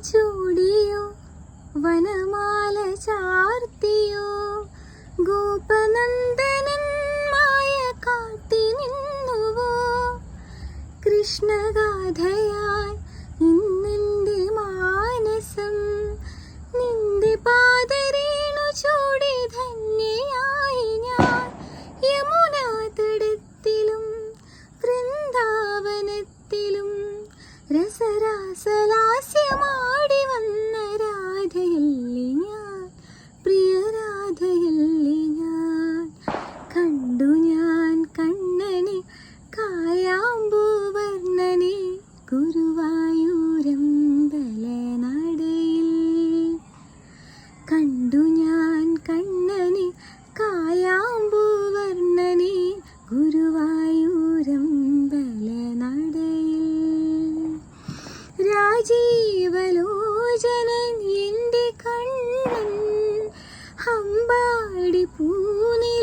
ചൂടിയോ വനമാല ചാർത്തിയോ ഗോപനന്ദനൻ മായ കാട്ടി നിന്നുവോ കൃഷ്ണഗാഥയായി ഇന്നെൻ്റെ മാനസം നിന്റെ പാദരേണു ചൂടി ധന്യയായി ഞാൻ യമുനാ തടത്തിലും വൃന്ദാവനത്തിലും രസരാസലാസ്യമാടി വന്ന രാധയല്ലേ ഞാൻ, പ്രിയ രാധയല്ലേ ഞാൻ. കണ്ടു ഞാൻ കണ്ണനെ കായാമ്പൂവർണ്ണനെ ഗുരുവായൂരമ്പലനടയിൽ. കണ്ടു ഞാൻ കണ്ണനെ കായാമ്പൂവർണ്ണനെ ഗുരുവായൂരമ്പലനടയിൽ. രാജീവലോചനൻ എൻ്റെ കണ്ണൻ ഹമ്പാടി പൂനി